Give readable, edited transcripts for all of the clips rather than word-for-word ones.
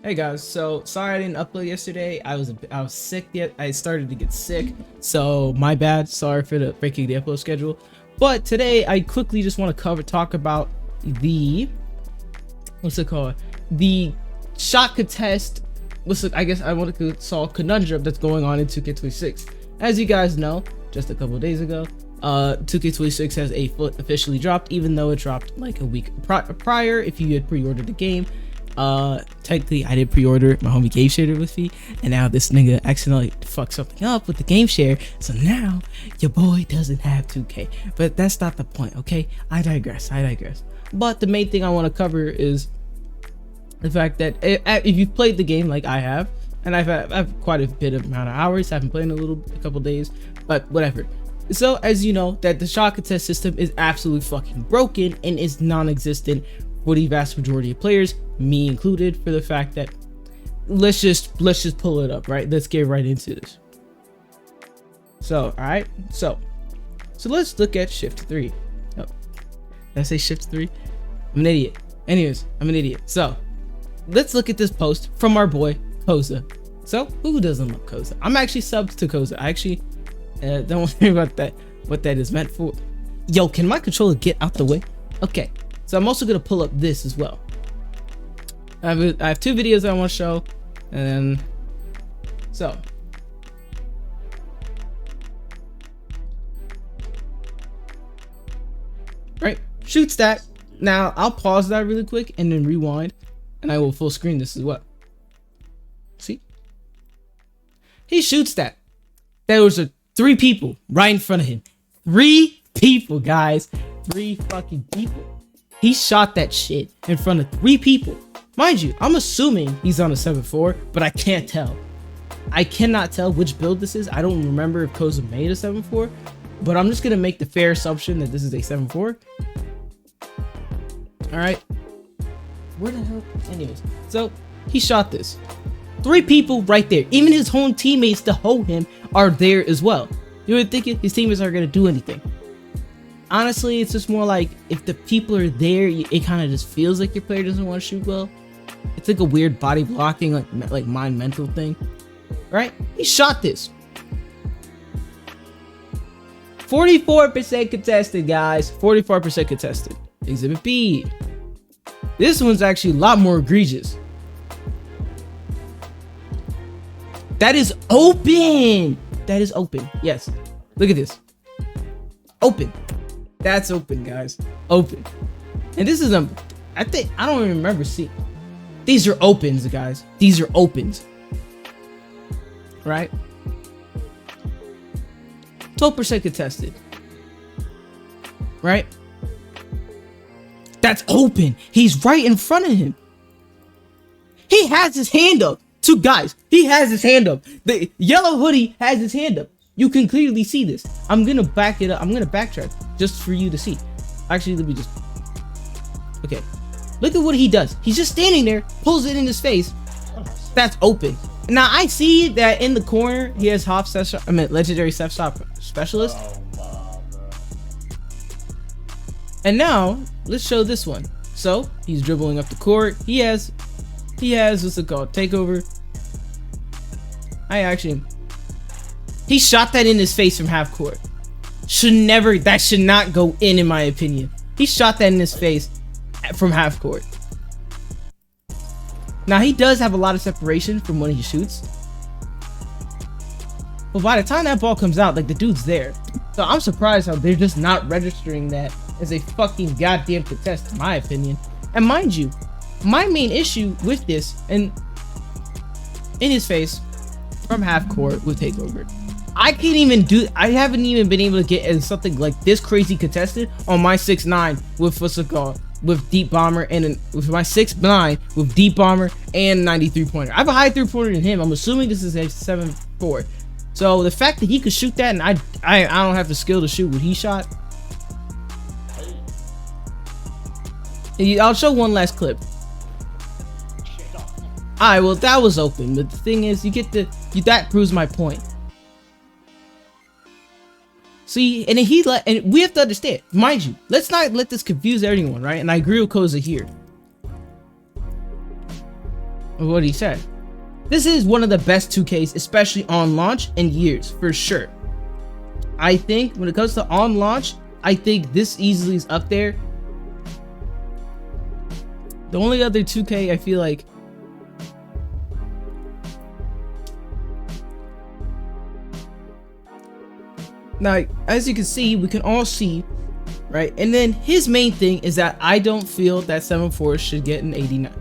Hey guys, so sorry I didn't upload yesterday. I was sick yet. I started to get sick, so my bad. Sorry for the breaking the upload schedule. But today I quickly just want to talk about the the shot contest. I guess I want to solve conundrum that's going on in 2K26. As you guys know, just a couple of days ago, 2K26 has officially dropped, even though it dropped like a week prior if you had pre-ordered the game. Technically I did pre-order, my homie Game shared it with me, and now this nigga accidentally fucked something up with the game share, so now your boy doesn't have 2K. But that's not the point, okay? I digress. But the main thing I want to cover is the fact that if you've played the game like I have, and I've quite a bit of amount of hours, I've been playing a couple days, but whatever. So as you know, that the shot contest system is absolutely fucking broken and is non-existent for the vast majority of players, me included, for the fact that let's just pull it up, right? Let's get right into this. So all right, so let's look at shift 3. Oh, did I say shift 3? I'm an idiot. Anyways, I'm an idiot. So let's look at this post from our boy Koza. So who doesn't love Koza? I'm actually subbed to Koza. I actually don't worry about that, what that is meant for. Yo, can my controller get out the way? Okay, so I'm also gonna pull up this as well. I have two videos I want to show, and then so right, shoots that. Now I'll pause that really quick and then rewind, and I will full screen this as well. See, he shoots that. There was 3 people right in front of him. 3 people, guys. 3 fucking people. He shot that shit in front of 3 people. Mind you, I'm assuming he's on a 7.4, but I can't tell. I cannot tell which build this is. I don't remember if Koza made a 7.4, but I'm just gonna make the fair assumption that this is a 7.4. All right. Where the hell? Anyways, so he shot this. 3 people right there. Even his own teammates to hold him are there as well. You would think his teammates aren't gonna do anything. Honestly, it's just more like if the people are there, it kind of just feels like your player doesn't want to shoot well. It's like a weird body blocking, like mind mental thing, right? He shot this. 44% contested, guys. 44% contested. Exhibit B. This one's actually a lot more egregious. That is open. That is open. Yes. Look at this. Open. That's open, guys. Open. And this is I don't even remember seeing. These are opens, guys. These are opens. Right? 12% contested. Right? That's open. He's right in front of him. He has his hand up. 2 guys. He has his hand up. The yellow hoodie has his hand up. You can clearly see this. I'm gonna back it up. I'm gonna backtrack just for you to see. Actually, let me just. Okay. Look at what he does. He's just standing there, pulls it in his face. That's open. Now I see that in the corner he has legendary step shot specialist. And now let's show this one. So he's dribbling up the court. He has what's it called? Takeover. He shot that in his face from half court. That should not go in my opinion. He shot that in his face from half court. Now he does have a lot of separation from when he shoots, but by the time that ball comes out, like, the dude's there. So I'm surprised how they're just not registering that as a fucking goddamn contest, in my opinion. And mind you, my main issue with this, and in his face from half court with takeover, I haven't even been able to get something like this crazy contested on my 6'9" with deep bomber, and with my 6'9" with deep bomber and 93 pointer. I have a high 3-pointer than him. I'm assuming this is a 7.4. So the fact that he could shoot that and I don't have the skill to shoot what he shot. I'll show one last clip. Alright, well, that was open, but the thing is, that proves my point. See, and and we have to understand, mind you, let's not let this confuse anyone, right? And I agree with Koza here. of what he said. This is one of the best 2Ks, especially on launch, in years, for sure. I think when it comes to on launch, I think this easily is up there. The only other 2K I feel like now, as you can see, we can all see, right? And then his main thing is that I don't feel that 7-4 should get an 89.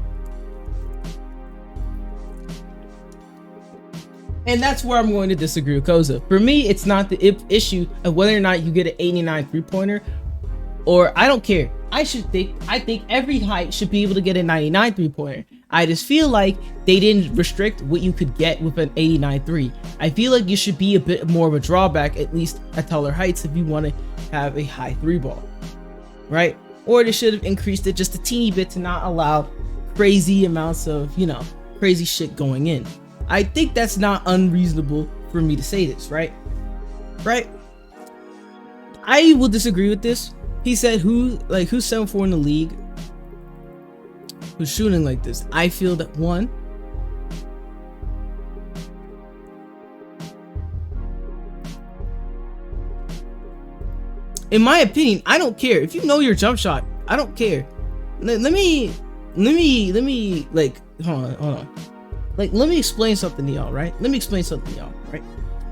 And that's where I'm going to disagree with Koza. For me, it's not the issue of whether or not you get an 89 3-pointer, or I don't care. I think every height should be able to get a 99 3-pointer. I just feel like they didn't restrict what you could get with an 89 3. I feel like you should be a bit more of a drawback, at least at taller heights, if you want to have a high 3 ball, right? Or they should have increased it just a teeny bit to not allow crazy amounts of, you know, crazy shit going in. I think that's not unreasonable for me to say this, right? Right? I will disagree with this. He said who's 7-4 in the league who's shooting like this. I feel that one, in my opinion, I don't care if you know your jump shot. I don't care. Let me like hold on. Like, let me explain something to y'all, right? Let me explain something to y'all, right?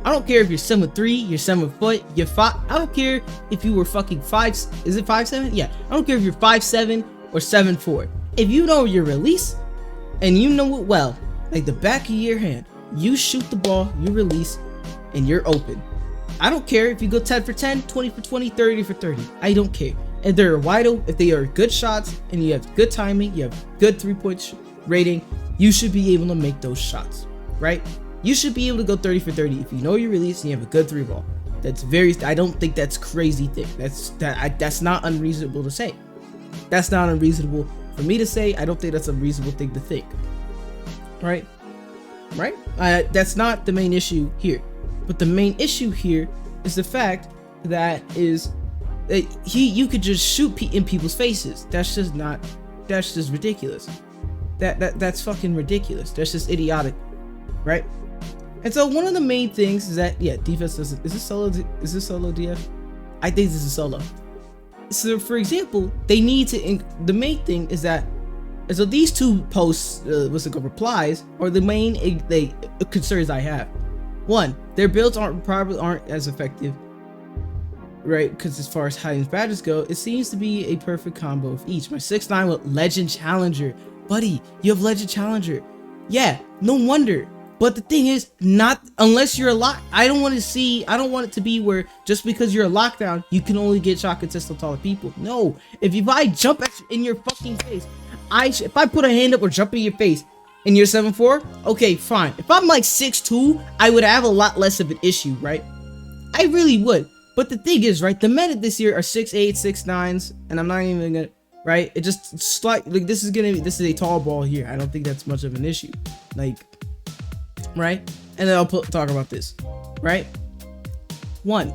I don't care if you're 7'3", you're 7 foot, you're 5. I don't care if you were fucking 5. Is it 5'7"? Yeah. I don't care if you're 5'7" or 7'4". If you know your release and you know it well, like the back of your hand, you shoot the ball, you release, and you're open. I don't care if you go 10 for 10, 20 for 20, 30 for 30. I don't care. And they're wide open. If they are good shots and you have good timing, you have good 3-point rating, you should be able to make those shots, right? You should be able to go 30 for 30 if you know your release and you have a good 3 ball. I don't think that's crazy thing. That's not unreasonable to say. That's not unreasonable for me to say. I don't think that's a reasonable thing to think, right? Right? That's not the main issue here. But the main issue here is the fact that you could just shoot in people's faces. That's just ridiculous. That's fucking ridiculous. That's just idiotic, right? And so one of the main things is that, yeah, defense doesn't. Is this solo DF? I think this is solo. So for example, they need to. The main thing is that. So these two posts, replies, are the main concerns I have. One, their builds aren't as effective, right? Because as far as hiding badges go, it seems to be a perfect combo of each. My 6'9" with Legend Challenger. Buddy, you have Legend Challenger. Yeah, no wonder. But the thing is, not unless you're a lock. I don't want it to be where just because you're a lockdown, you can only get shot contest on taller people. No, if I jump in your fucking face, if I put a hand up or jump in your face and you're 7'4", okay, fine. If I'm like 6'2", I would have a lot less of an issue, right? I really would. But the thing is, right, the meta this year are 6'8", 6'9", and I'm not even gonna, right? It just slightly, this is a tall ball here. I don't think that's much of an issue, like, right? And then I'll talk about this, right? One,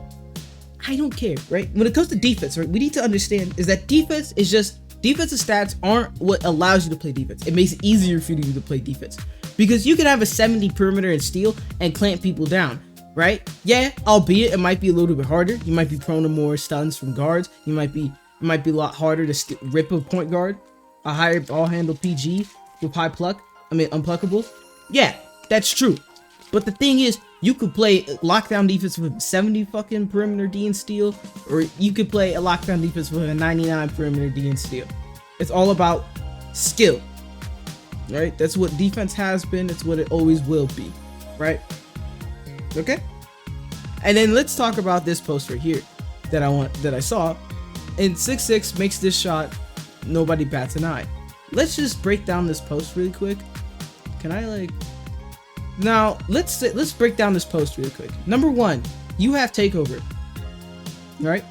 I don't care, right? When it comes to defense, right, we need to understand is that defense is just, defensive stats aren't what allows you to play defense. It makes it easier for you to play defense because you can have a 70 perimeter and steal and clamp people down, right? Yeah, albeit it might be a little bit harder. You might be prone to more stuns from guards. It might be a lot harder to rip a point guard, a higher ball handle PG with high unpluckable. Yeah, that's true. But the thing is, you could play lockdown defense with 70 fucking perimeter D and steal, or you could play a lockdown defense with a 99 perimeter D and steal. It's all about skill, right? That's what defense has been. It's what it always will be, right? Okay. And then let's talk about this post right here that I saw. And 6'6" makes this shot, nobody bats an eye. Let's just break down this post really quick. Can I like? Now let's break down this post really quick. Number one, you have takeover, right?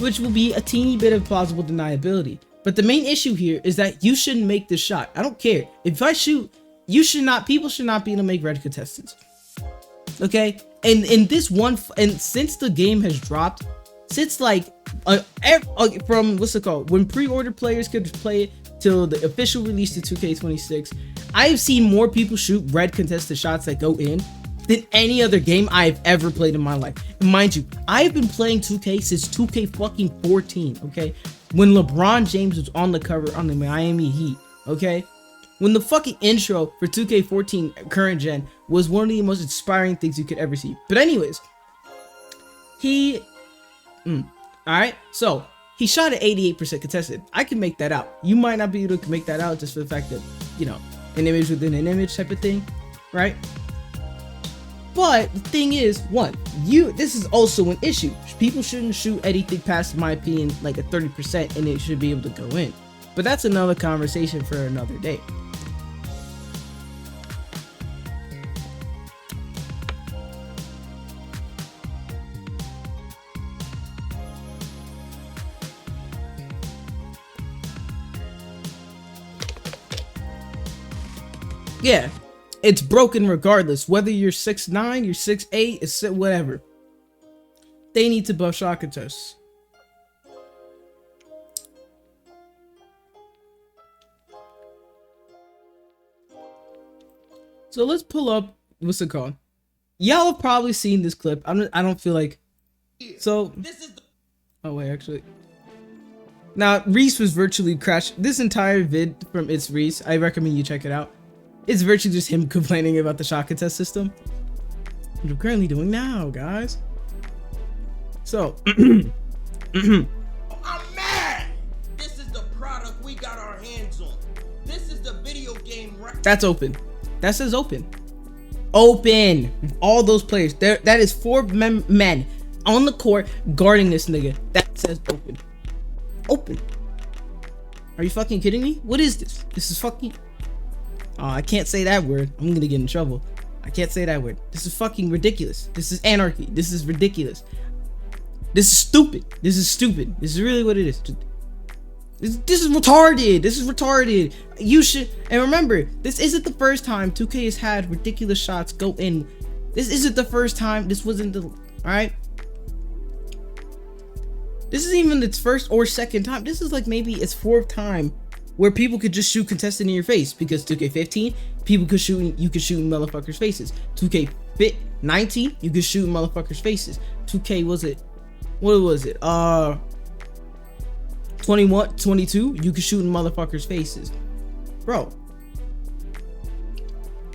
Which will be a teeny bit of plausible deniability. But the main issue here is that you shouldn't make this shot. I don't care if I shoot. People should not be able to make red contestants. Okay, and in this one, and since the game has dropped, since like from what's it called, when pre-order players could play it till the official release to 2K26, I have seen more people shoot red contested shots that go in than any other game I've ever played in my life. And mind you, I've been playing 2K since 2K14, okay? When LeBron James was on the cover on the Miami Heat, okay? When the fucking intro for 2K14 current gen was one of the most inspiring things you could ever see. But anyways, alright, so he shot at 88% contested. I can make that out. You might not be able to make that out just for the fact that, you know, an image within an image type of thing, right? But the thing is, this is also an issue. People shouldn't shoot anything past, in my opinion, like a 30%, and it should be able to go in. But that's another conversation for another day. Yeah, it's broken regardless. Whether you're 6'9", you're 6'8", it's whatever. They need to buff shot contests. So let's pull up, what's it called? Y'all have probably seen this clip. I don't feel like. So oh wait, actually. Now Reese was virtually crashed. This entire vid from It's Reese, I recommend you check it out. It's virtually just him complaining about the shot contest system, which I'm currently doing now, guys. So, I'm mad. This is the product we got our hands on. This is the video game. That's open. That says open. Open. All those players. That is 4 men on the court guarding this nigga. That says open. Open. Are you fucking kidding me? What is this? This is fucking. Oh, I can't say that word. I'm gonna get in trouble. I can't say that word. This is fucking ridiculous. This is anarchy. This is ridiculous. This is stupid. This is stupid. This is really what it is. This is retarded. This is retarded. You should, and remember, this isn't the first time 2K has had ridiculous shots go in. This isn't the first time. This wasn't the, alright? This isn't even its first or second time. This is like maybe its 4th time where people could just shoot contested in your face, because 2K15, people could shoot, you could shoot in motherfuckers' faces. 2K19, you could shoot in motherfuckers' faces. 2K what was it? 21, 22, you could shoot in motherfuckers' faces. Bro.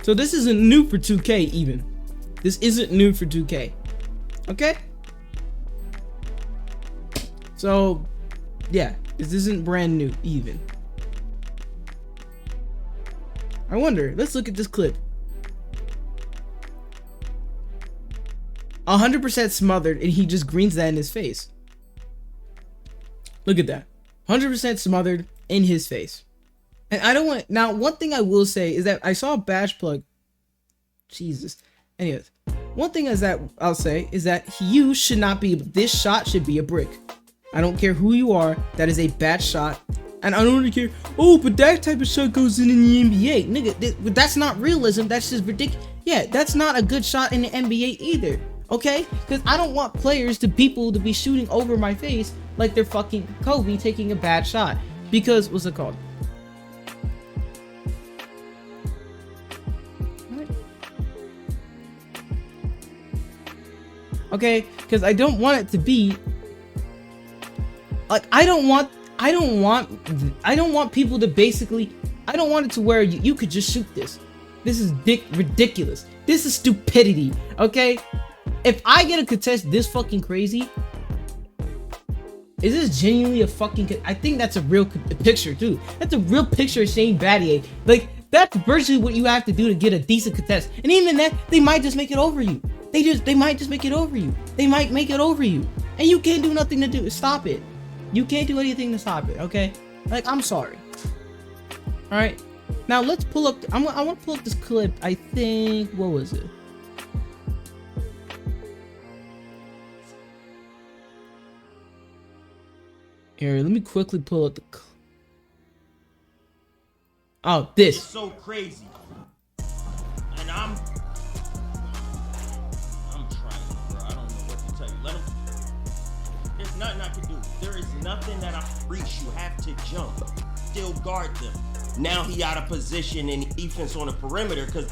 So this isn't new for 2K even. This isn't new for 2K. Okay? So, yeah, this isn't brand new even. I wonder, let's look at this clip. 100% smothered, and he just greens that in his face. Look at that. 100% smothered in his face. And I don't want, now one thing I will say is that I saw a bash plug. Jesus. Anyways, one thing is that I'll say is that you should not be, this shot should be a brick. I don't care who you are, that is a bad shot. And I don't really care, oh, but that type of shot goes in the NBA. Nigga, that's not realism, that's just ridiculous. Yeah, that's not a good shot in the NBA either, okay? Because I don't want people to be shooting over my face like they're fucking Kobe taking a bad shot. Because, what's it called? Okay, because I don't want it to be like, I don't want people to basically, I don't want it to where you could just shoot this. This is ridiculous. This is stupidity, okay? If I get a contest this fucking crazy, is this genuinely a fucking, I think that's a real picture too. That's a real picture of Shane Battier. Like, that's virtually what you have to do to get a decent contest. And even that, they might just make it over you. They might just make it over you. They might make it over you. And you can't do nothing to stop it. You can't do anything to stop it, okay? Like, I'm sorry. Alright. Now let's pull up, I want to pull up this clip. I think, what was it? Here, let me quickly pull up the this. It's so crazy. And I'm trying, bro. I don't know what to tell you. Let him. There's nothing I can do. There is nothing that I'm Reach. You have to jump. still guard them. Now he out of position and defense on the perimeter because.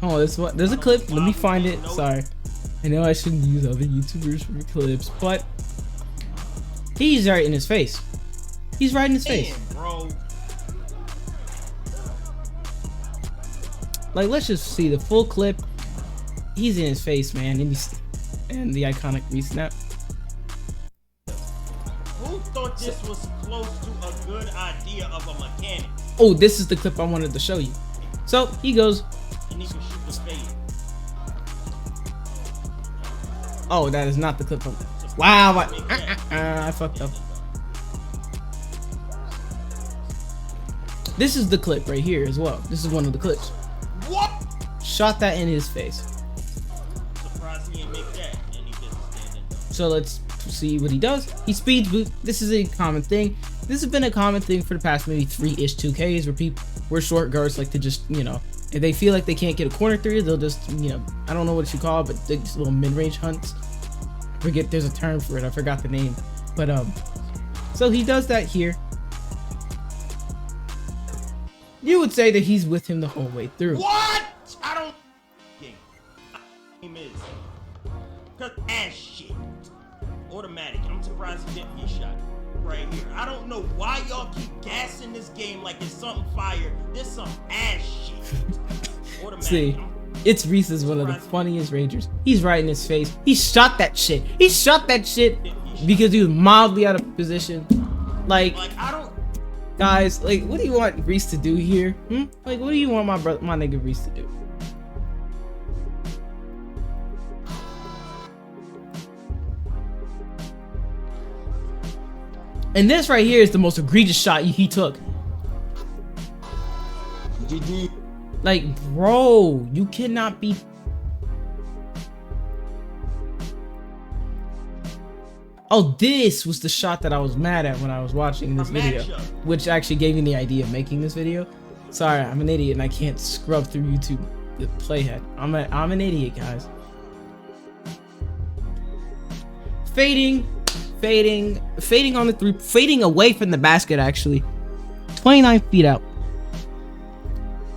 Oh, there's a clip. Let me find it. Sorry. I know I shouldn't use other YouTubers for clips, but he's right in his face. He's right in his face. Damn, bro. Like, let's just see the full clip. He's in his face, man, and the iconic resnap. Who thought this was close to a good idea of a mechanic? Oh, this is the clip I wanted to show you. So he goes. And he can shoot the fade. Oh, that is not the clip. Wow, I fucked up. This is the clip right here as well. This is one of the clips. What? Shot that in his face. Surprised he didn't make that, and he didn't stand in. So let's see what he does. He speeds boot. This is a common thing. This has been a common thing for the past maybe 3-ish 2Ks where short guards like to just, you know, if they feel like they can't get a corner three, they'll just, you know, I don't know what you call it, but they just little mid-range hunts. Forget, there's a term for it. I forgot the name. But so he does that here. You would say that he's with him the whole way through. What? I don't think name is cause ass shit. Automatic. I'm surprised he didn't get shot right here. I don't know why y'all keep gassing this game like it's something fire. This some ass shit. Automatic. See, it's Reese is one of the funniest Rangers. He's right in his face. He shot that shit. He shot that shit because he was mildly out of position. Like I don't. Guys, like, what do you want Reese to do here? Like, what do you want my nigga Reese to do? And this right here is the most egregious shot he took. GG. Like, bro, you cannot be. Oh, this was the shot that I was mad at when I was watching this video, which actually gave me the idea of making this video. Sorry, I'm an idiot and I can't scrub through YouTube the playhead. I'm an idiot, guys. Fading on the three, fading away from the basket actually. 29 feet out.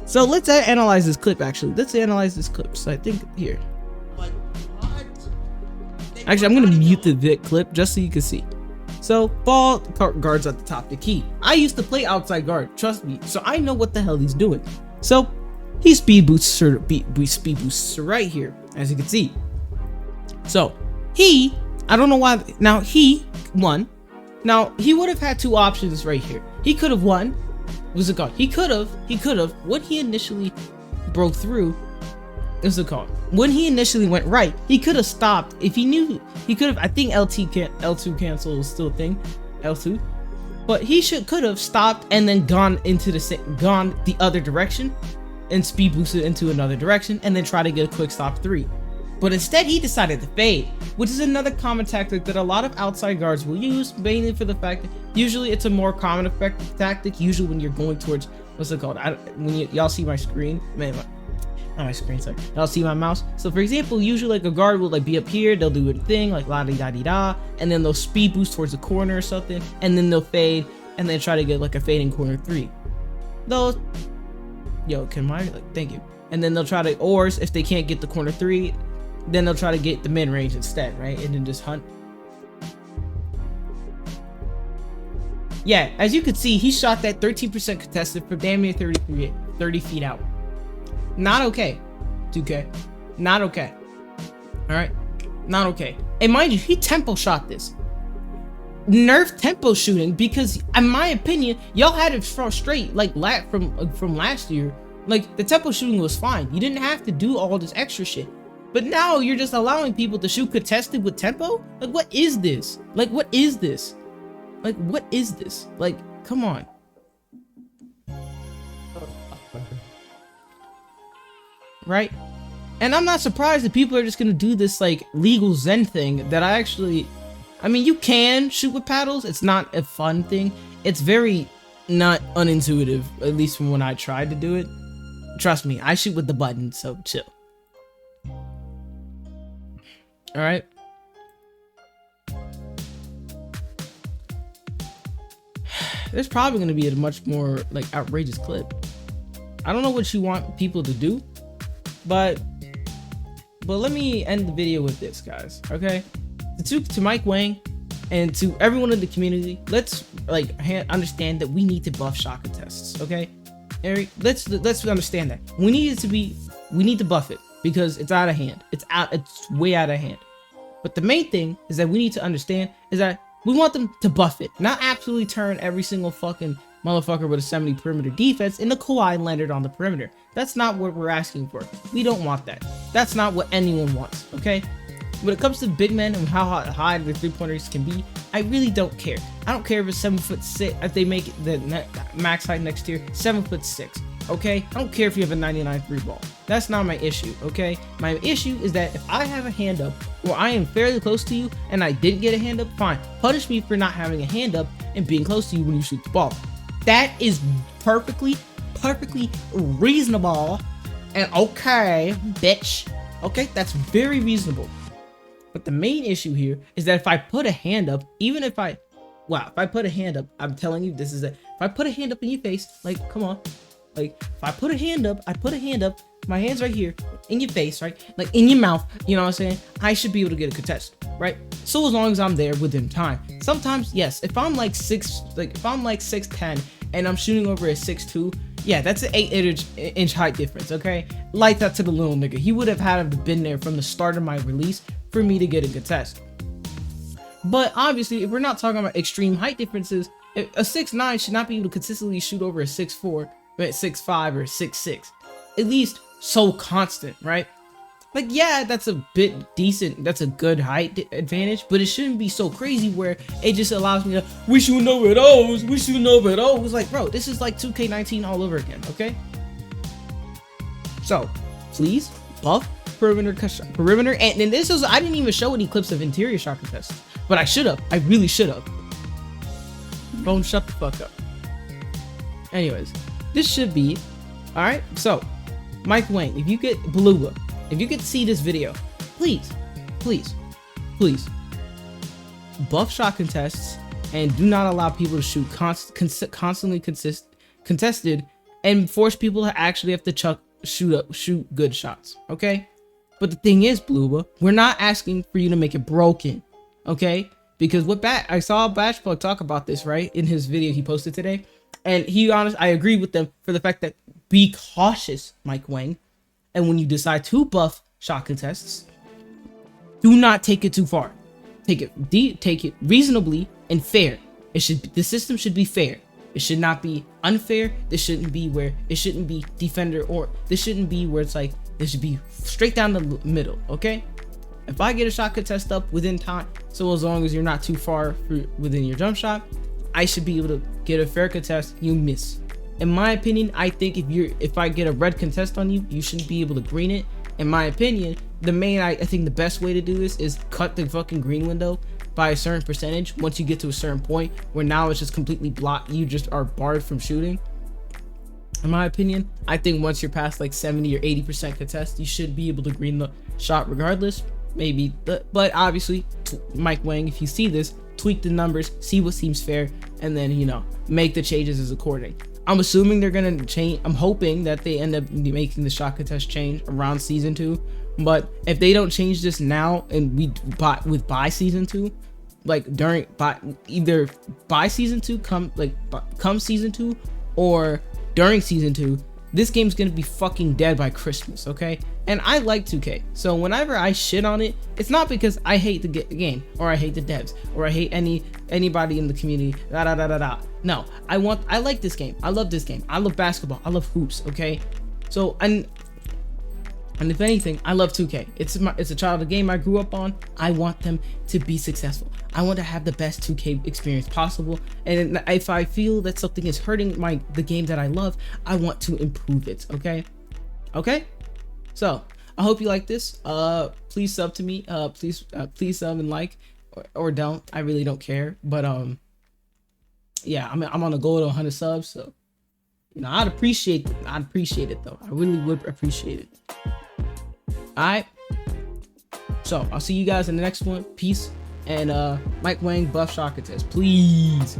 So let's analyze this clip actually. Let's analyze this clip. So I think here. Actually, I'm gonna mute the vid clip just so you can see. So ball guards at the top of the key. I used to play outside guard, trust me, so I know what the hell he's doing. So he speed boosts right here, as you can see. So I don't know why. Now he won. Now he would have had two options right here. He could have won. What's it called? He could have. When he initially broke through. What's it called? When he initially went right, he could have stopped. If he knew, he could have. I think L2 cancel is still a thing, L2. But he could have stopped and then gone the other direction, and speed boosted into another direction, and then try to get a quick stop three. But instead, he decided to fade, which is another common tactic that a lot of outside guards will use, mainly for the fact that usually it's a more common effective tactic. Usually when you're going towards what's it called? Y'all see my screen, man. Not my screen, sorry. Y'all see my mouse. So for example, usually like a guard will like be up here, they'll do a thing like la di da di da, and then they'll speed boost towards the corner or something, and then they'll fade, and then try to get like a fading corner three. Those, yo, thank you. And then they'll try to, or if they can't get the corner three, then they'll try to get the mid range instead, right? And then just hunt. Yeah, as you can see, he shot that 13% contested for damn near 30 feet out. Not okay, 2K. Not okay. All right, not okay. And mind you, he tempo shot this. Nerf tempo shooting because, in my opinion, y'all had it straight like from last year. Like the tempo shooting was fine. You didn't have to do all this extra shit. But now you're just allowing people to shoot contested with tempo. Like what is this? Like what is this? Like what is this? Like come on. Right? And I'm not surprised that people are just gonna do this like legal Zen thing that I mean, you can shoot with paddles. It's not a fun thing. It's very not unintuitive, at least from when I tried to do it. Trust me, I shoot with the button, so chill. All right. there's probably going to be a much more like outrageous clip. I don't know what you want people to do, but let me end the video with this, guys. Okay, to Mike Wang and to everyone in the community, let's like understand that we need to buff shot contests. Okay, Eric, let's understand that we need to buff it because it's out of hand. It's way out of hand. But the main thing is that we need to understand is that we want them to buff it, not absolutely turn every single fucking motherfucker with a 70 perimeter defense into Kawhi Leonard on the perimeter. That's not what we're asking for. We don't want that. That's not what anyone wants, okay? When it comes to big men and how high the three-pointers can be, I really don't care. I don't care if it's 7'6", if they make it the max height next year, 7'6", okay? I don't care if you have a 99 3 ball. That's not my issue, okay? My issue is that if I have a hand up or I am fairly close to you and I didn't get a hand up, fine. Punish me for not having a hand up and being close to you when you shoot the ball. That is perfectly reasonable and okay, bitch. Okay, that's very reasonable. But the main issue here is that if I put a hand up, even if I put a hand up, I'm telling you, this is it. If I put a hand up in your face, like, come on. Like, if I put a hand up, my hand's right here, in your face, right? Like, in your mouth, you know what I'm saying? I should be able to get a contest, right? So as long as I'm there within time. Sometimes, yes, if I'm like 6'10", and I'm shooting over a 6'2", yeah, that's an 8-inch height difference, okay? Light that to the little nigga. He would have had to been there from the start of my release for me to get a contest. But obviously, if we're not talking about extreme height differences, a 6'9" should not be able to consistently shoot over a 6'4", but 6'5", or 6'6". At least so constant, right? Like, yeah, that's a bit decent. That's a good height advantage, but it shouldn't be so crazy where it just allows me to, we shoot over those, we shoot over those. Like, bro, this is like 2K19 all over again, okay? So, please, buff perimeter, and this is, I didn't even show any clips of interior shot contests, but I should have. I really should have. Bone, shut the fuck up. Anyways, this should be, all right, so, Mike Wang, if you get Beluga, if you could see this video, please buff shot contests and do not allow people to shoot constantly contested and force people to actually have to shoot good shots, okay? But the thing is, Beluga, we're not asking for you to make it broken, okay? Because I saw Batchplug talk about this, right, in his video he posted today, and I agree with them for the fact that be cautious, Mike Wang. And when you decide to buff shot contests, do not take it too far. Take it reasonably and fair. The system should be fair. It should not be unfair. This shouldn't be where it shouldn't be defender, or this shouldn't be where it's like, this should be straight down the middle, okay? If I get a shot contest up within time, so as long as you're not too far within your jump shot, I should be able to get a fair contest. You miss. In my opinion, I think if I get a red contest on you, you shouldn't be able to green it. In my opinion, I think the best way to do this is cut the fucking green window by a certain percentage. Once you get to a certain point where now it's just completely blocked, you just are barred from shooting. In my opinion, I think once you're past like 70 or 80% contest, you should be able to green the shot regardless. Maybe, but obviously, Mike Wang, if you see this, tweak the numbers, see what seems fair, and then, you know, make the changes as according. I'm assuming they're gonna change. I'm hoping that they end up making the shot contest change around season 2. But if they don't change this now and by season 2, like either by season 2 come season 2 or during season 2, this game's gonna be fucking dead by Christmas, okay? And I like 2K, so whenever I shit on it, it's not because I hate the game or I hate the devs or I hate anybody in the community. No, I like this game. I love this game. I love basketball. I love hoops. Okay, so and if anything, I love 2K. It's a childhood game I grew up on. I want them to be successful. I want to have the best 2K experience possible. And if I feel that something is hurting the game that I love, I want to improve it. Okay. So I hope you like this. Please sub to me. Please sub and like, or don't. I really don't care. But yeah, I'm on a goal to 100 subs. So, you know, I'd appreciate it though. I really would appreciate it. All right. So I'll see you guys in the next one. Peace. And Mike Wang, buff shot contest, please.